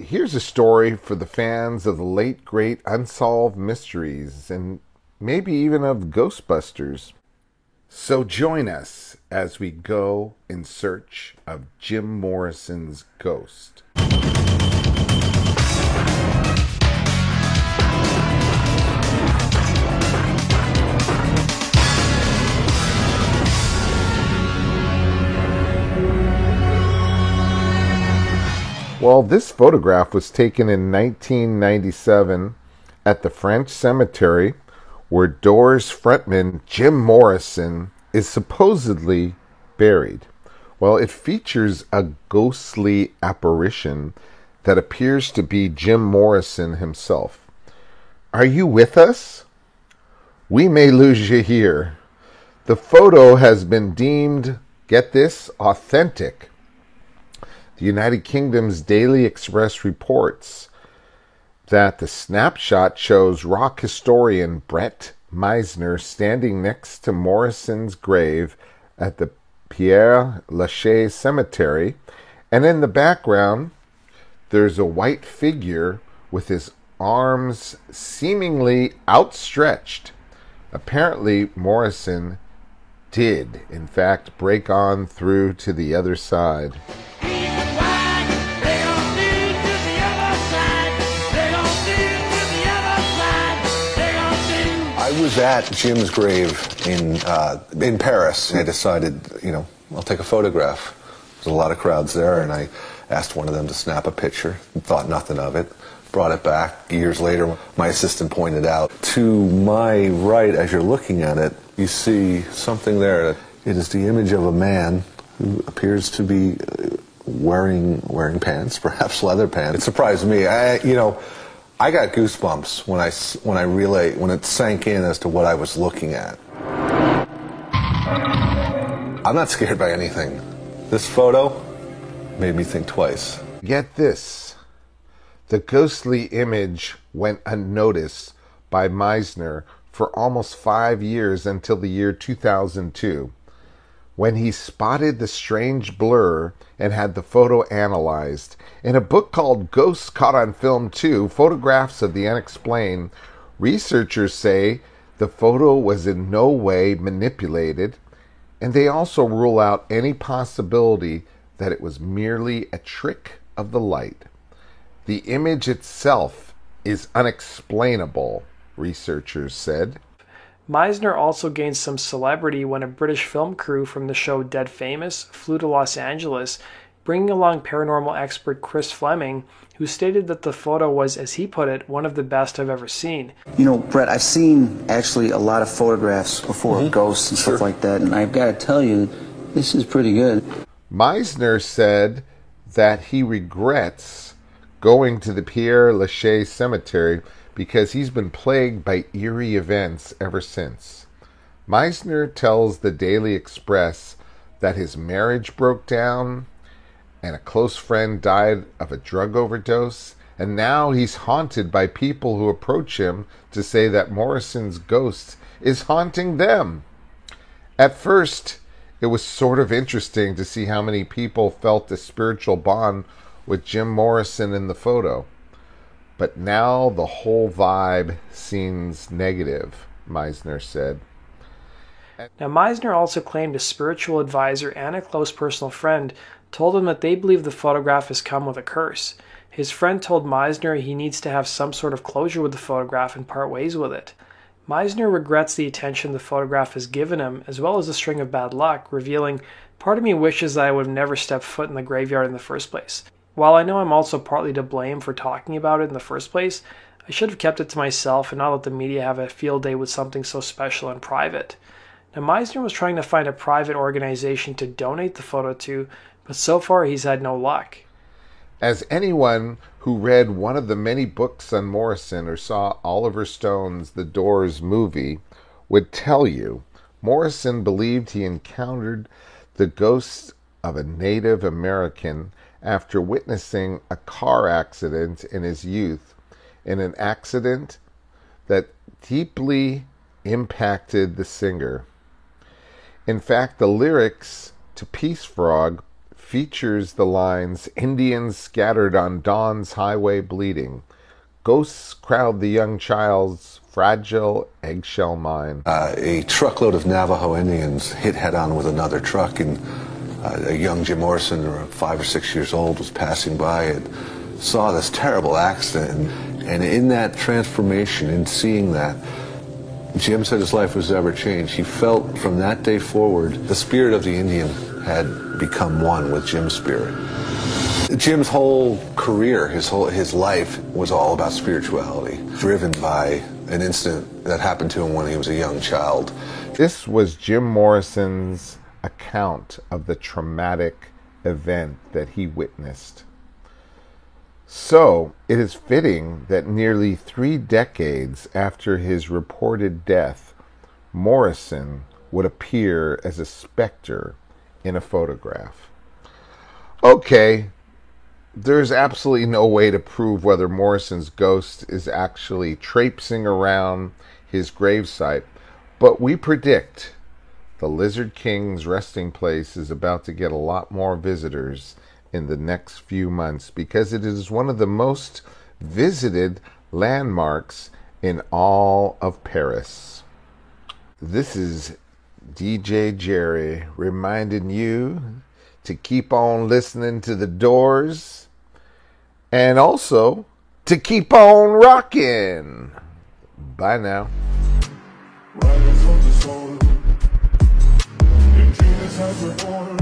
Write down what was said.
Here's a story for the fans of the late, great Unsolved Mysteries and maybe even of Ghostbusters. So join us as we go in search of Jim Morrison's ghost. Well, this photograph was taken in 1997 at the French cemetery where Doors frontman Jim Morrison is supposedly buried. Well, it features a ghostly apparition that appears to be Jim Morrison himself. Are you with us? We may lose you here. The photo has been deemed, get this, authentic. The United Kingdom's Daily Express reports that the snapshot shows rock historian Brett Meisner standing next to Morrison's grave at the Pere Lachaise cemetery, and in the background there's a white figure with his arms seemingly outstretched. Apparently Morrison did, in fact, break on through to the other side. I was at Jim's grave in Paris. I decided, I'll take a photograph. There's a lot of crowds there, and I asked one of them to snap a picture and thought nothing of it. Brought it back. Years later, my assistant pointed out, to my right, as you're looking at it, you see something there. It is the image of a man who appears to be wearing pants, perhaps leather pants. It surprised me. I got goosebumps when it sank in as to what I was looking at. I'm not scared by anything. This photo made me think twice. Get this. The ghostly image went unnoticed by Meisner for almost 5 years until the year 2002, when he spotted the strange blur and had the photo analyzed. In a book called Ghosts Caught on Film 2, Photographs of the Unexplained, researchers say the photo was in no way manipulated, and they also rule out any possibility that it was merely a trick of the light. The image itself is unexplainable, researchers said. Meisner also gained some celebrity when a British film crew from the show Dead Famous flew to Los Angeles, bringing along paranormal expert Chris Fleming, who stated that the photo was, as he put it, one of the best I've ever seen. Brett, I've seen actually a lot of photographs before of ghosts and stuff like that, and I've got to tell you, this is pretty good. Meisner said that he regrets going to the Pere Lachaise cemetery because he's been plagued by eerie events ever since. Meisner tells the Daily Express that his marriage broke down and a close friend died of a drug overdose, and now he's haunted by people who approach him to say that Morrison's ghost is haunting them. At first, it was sort of interesting to see how many people felt a spiritual bond with Jim Morrison in the photo. But now the whole vibe seems negative, Meisner said. Now, Meisner also claimed a spiritual advisor and a close personal friend told him that they believe the photograph has come with a curse. His friend told Meisner he needs to have some sort of closure with the photograph and part ways with it. Meisner regrets the attention the photograph has given him, as well as a string of bad luck, revealing, "Part of me wishes that I would have never stepped foot in the graveyard in the first place. While I know I'm also partly to blame for talking about it in the first place, I should have kept it to myself and not let the media have a field day with something so special and private." Now, Meisner was trying to find a private organization to donate the photo to, but so far he's had no luck. As anyone who read one of the many books on Morrison or saw Oliver Stone's The Doors movie would tell you, Morrison believed he encountered the ghost of a Native American after witnessing a car accident in his youth, in an accident that deeply impacted the singer. In fact, the lyrics to Peace Frog features the lines, "Indians scattered on dawn's highway bleeding. Ghosts crowd the young child's fragile eggshell mind." A truckload of Navajo Indians hit head-on with another truck, and a young Jim Morrison, 5 or 6 years old, was passing by and saw this terrible accident. And in that transformation, in seeing that, Jim said his life was ever changed. He felt from that day forward, the spirit of the Indian had become one with Jim's spirit. Jim's whole career, his life was all about spirituality, driven by an incident that happened to him when he was a young child. This was Jim Morrison's account of the traumatic event that he witnessed. So, it is fitting that nearly 3 decades after his reported death, Morrison would appear as a specter in a photograph. Okay, there's absolutely no way to prove whether Morrison's ghost is actually traipsing around his gravesite, but we predict the Lizard King's resting place is about to get a lot more visitors in the next few months, because it is one of the most visited landmarks in all of Paris. This is DJ Gerry reminding you to keep on listening to The Doors and also to keep on rocking. Bye now. Riders of the soul, in genius has reborn.